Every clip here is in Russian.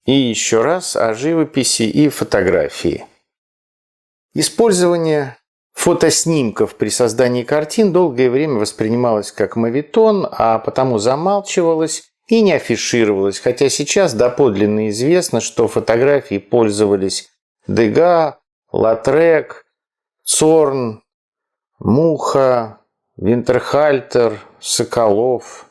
И еще раз о живописи и фотографии. Использование фотоснимков при создании картин долгое время воспринималось как моветон, а потому замалчивалось и не афишировалось, хотя сейчас доподлинно известно, что фотографии пользовались Дега, Латрек, Цорн, Муха, Винтерхальтер, Соколов,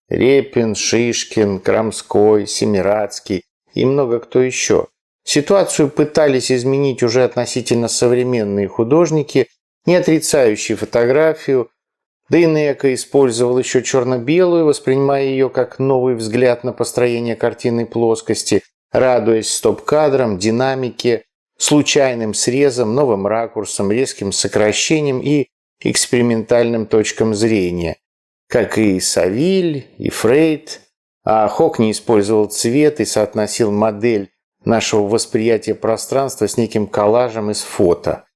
Репин, Шишкин, Крамской, Семирадский и много кто еще. Ситуацию пытались изменить уже относительно современные художники, не отрицающие фотографию. Дейнеко использовал еще черно-белую, воспринимая ее как новый взгляд на построение картинной плоскости, радуясь стоп-кадрам, динамике, случайным срезам, новым ракурсам, резким сокращением и экспериментальным точкам зрения, как и Савиль, и Фрейд. А Хокни использовал цвет и соотносил модель нашего восприятия пространства с неким коллажем из фото.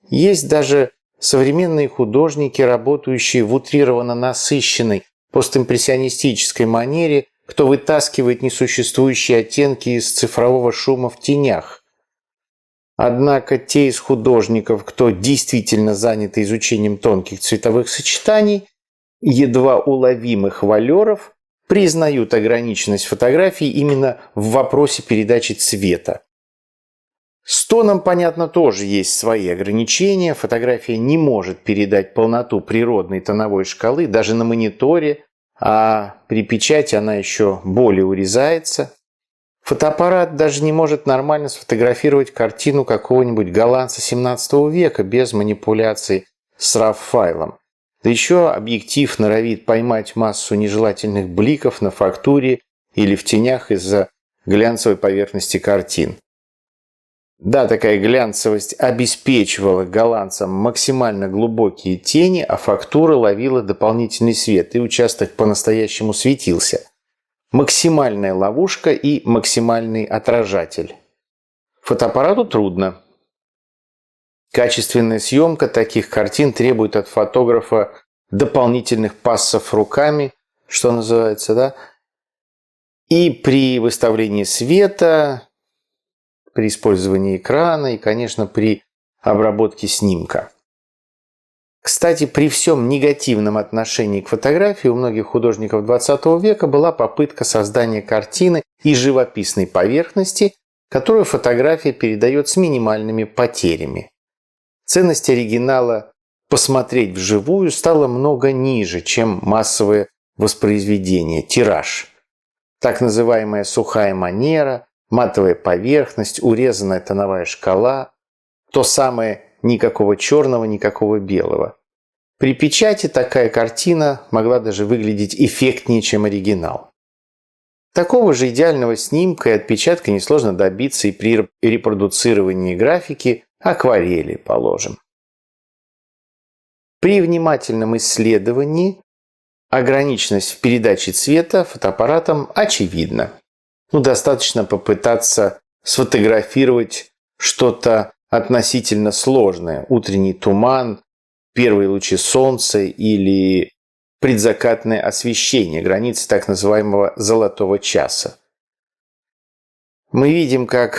Есть даже современные художники, работающие в утрированно насыщенной постимпрессионистической манере, кто вытаскивает несуществующие оттенки из цифрового шума в тенях. Однако те из художников, кто действительно занят изучением тонких цветовых сочетаний, едва уловимых валеров, признают ограниченность фотографии именно в вопросе передачи цвета. С тоном, понятно, тоже есть свои ограничения. Фотография не может передать полноту природной тоновой шкалы даже на мониторе, а при печати она еще более урезается. Фотоаппарат даже не может нормально сфотографировать картину какого-нибудь голландца 17 века без манипуляций с RAW-файлом. Да еще объектив норовит поймать массу нежелательных бликов на фактуре или в тенях из-за глянцевой поверхности картин. Да, такая глянцевость обеспечивала голландцам максимально глубокие тени, а фактура ловила дополнительный свет, и участок по-настоящему светился. Максимальная ловушка и максимальный отражатель. Фотоаппарату трудно. Качественная съемка таких картин требует от фотографа дополнительных пассов руками, что называется, да? И при выставлении света, при использовании экрана и, конечно, при обработке снимка. Кстати, при всем негативном отношении к фотографии у многих художников XX века была попытка создания картины и живописной поверхности, которую фотография передает с минимальными потерями. Ценность оригинала посмотреть вживую стала много ниже, чем массовое воспроизведение, тираж. Так называемая сухая манера, матовая поверхность, урезанная тоновая шкала, то самое никакого черного, никакого белого. При печати такая картина могла даже выглядеть эффектнее, чем оригинал. Такого же идеального снимка и отпечатка несложно добиться и при репродуцировании графики акварели, положим. При внимательном исследовании ограниченность в передаче цвета фотоаппаратом очевидна. Достаточно попытаться сфотографировать что-то относительно сложное. Утренний туман, первые лучи солнца или предзакатное освещение, границы так называемого золотого часа. Мы видим, как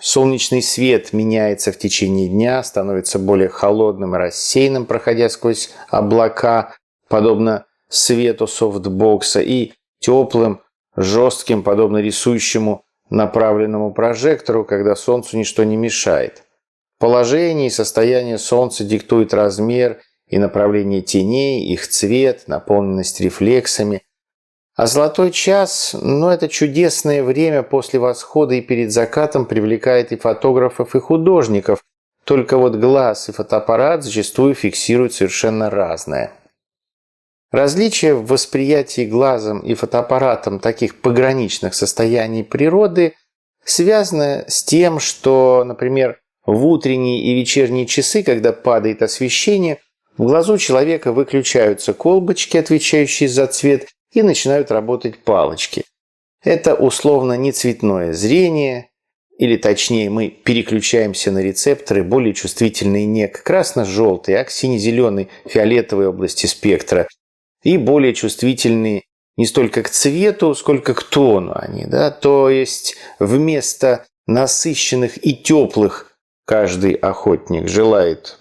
солнечный свет меняется в течение дня, становится более холодным и рассеянным, проходя сквозь облака, подобно свету софтбокса, и теплым, жестким, подобно рисующему направленному прожектору, когда солнцу ничто не мешает. Положение и состояние солнца диктует размер и направление теней, их цвет, наполненность рефлексами. А золотой час, это чудесное время после восхода и перед закатом привлекает и фотографов, и художников. Только вот глаз и фотоаппарат зачастую фиксируют совершенно разное. Различие в восприятии глазом и фотоаппаратом таких пограничных состояний природы связано с тем, что, например, в утренние и вечерние часы, когда падает освещение, в глазу человека выключаются колбочки, отвечающие за цвет, и начинают работать палочки. Это условно нецветное зрение, или точнее мы переключаемся на рецепторы, более чувствительные не к красно-желтой, а к сине-зеленой, фиолетовой области спектра, и более чувствительные не столько к цвету, сколько к тону они. Да? То есть вместо насыщенных и теплых каждый охотник желает,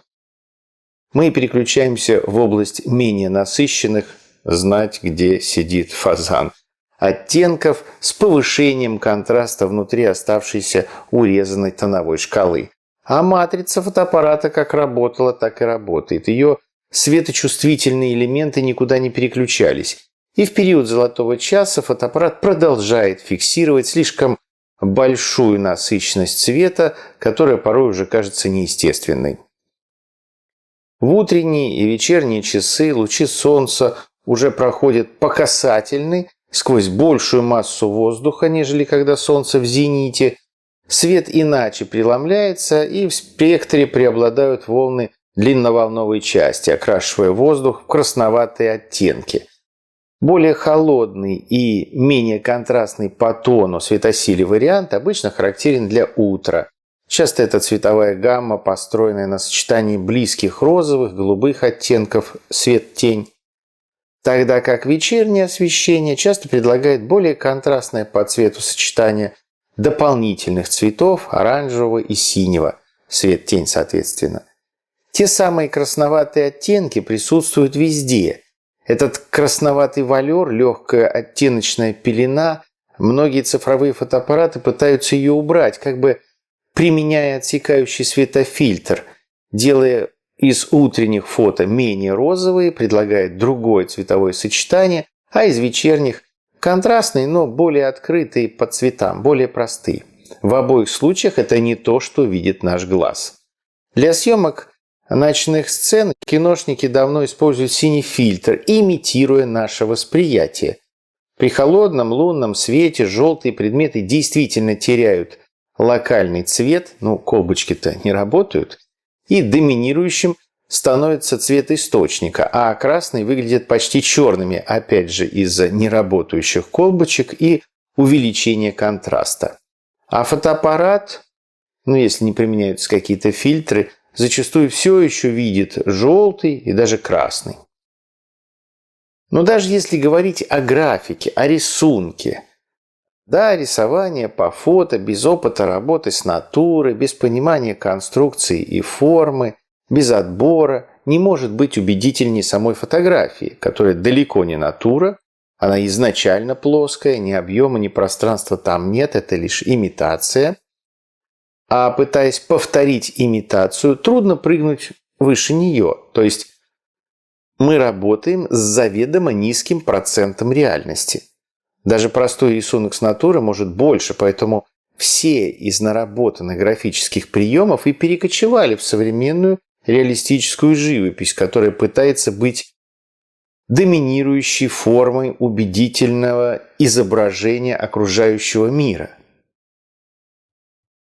мы переключаемся в область менее насыщенных, знать, где сидит фазан. Оттенков с повышением контраста внутри оставшейся урезанной тоновой шкалы. А матрица фотоаппарата как работала, так и работает. Ее светочувствительные элементы никуда не переключались. И в период золотого часа фотоаппарат продолжает фиксировать слишком большую насыщенность цвета, которая порой уже кажется неестественной. В утренние и вечерние часы лучи солнца уже проходят по касательной сквозь большую массу воздуха, нежели когда солнце в зените. Свет иначе преломляется, и в спектре преобладают волны длинноволновой части, окрашивая воздух в красноватые оттенки. Более холодный и менее контрастный по тону светосиле вариант обычно характерен для утра. Часто это цветовая гамма, построенная на сочетании близких розовых, голубых оттенков свет-тень. Тогда как вечернее освещение часто предлагает более контрастное по цвету сочетание дополнительных цветов оранжевого и синего, свет-тень соответственно. Те самые красноватые оттенки присутствуют везде. Этот красноватый валер, легкая оттеночная пелена, многие цифровые фотоаппараты пытаются ее убрать, как бы применяя отсекающий светофильтр, делая из утренних фото менее розовые, предлагает другое цветовое сочетание, а из вечерних контрастные, но более открытые по цветам, более простые. В обоих случаях это не то, что видит наш глаз. Для съемок ночных сцен киношники давно используют синий фильтр, имитируя наше восприятие. При холодном лунном свете желтые предметы действительно теряют локальный цвет, колбочки-то не работают, и доминирующим становится цвет источника, а красные выглядят почти черными, опять же из-за неработающих колбочек и увеличения контраста. А фотоаппарат, если не применяются какие-то фильтры, зачастую все еще видит желтый и даже красный. Но даже если говорить о графике, о рисунке, да, рисование по фото, без опыта работы с натурой, без понимания конструкции и формы, без отбора, не может быть убедительнее самой фотографии, которая далеко не натура, она изначально плоская, ни объема, ни пространства там нет, это лишь имитация. А пытаясь повторить имитацию, трудно прыгнуть выше нее. То есть мы работаем с заведомо низким процентом реальности. Даже простой рисунок с натуры может больше, поэтому все из наработанных графических приемов и перекочевали в современную реалистическую живопись, которая пытается быть доминирующей формой убедительного изображения окружающего мира.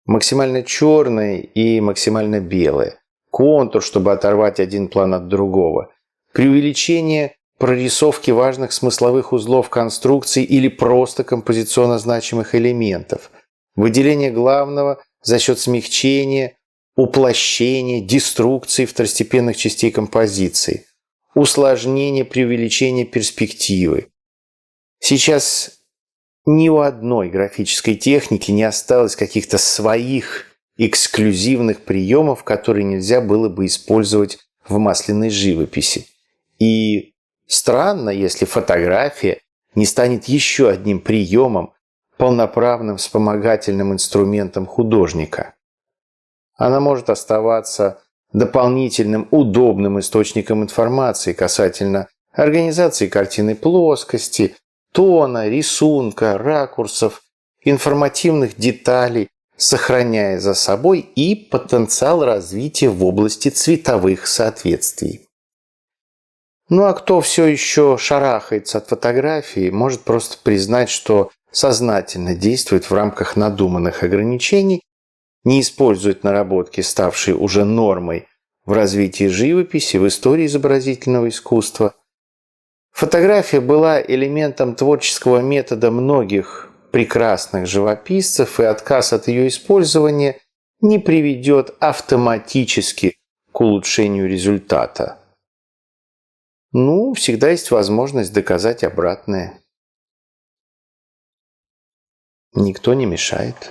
Максимально черное и максимально белое. Контур, чтобы оторвать один план от другого. Преувеличение прорисовки важных смысловых узлов конструкции или просто композиционно значимых элементов. Выделение главного за счет смягчения, уплощения, деструкции второстепенных частей композиции. Усложнение преувеличения перспективы. Сейчас ни у одной графической техники не осталось каких-то своих эксклюзивных приемов, которые нельзя было бы использовать в масляной живописи. И странно, если фотография не станет еще одним приемом, полноправным вспомогательным инструментом художника. Она может оставаться дополнительным удобным источником информации касательно организации картины плоскости, тона, рисунка, ракурсов, информативных деталей, сохраняя за собой и потенциал развития в области цветовых соответствий. А кто все еще шарахается от фотографии, может просто признать, что сознательно действует в рамках надуманных ограничений, не использует наработки, ставшие уже нормой в развитии живописи, в истории изобразительного искусства. Фотография была элементом творческого метода многих прекрасных живописцев, и отказ от ее использования не приведет автоматически к улучшению результата. Всегда есть возможность доказать обратное. Никто не мешает.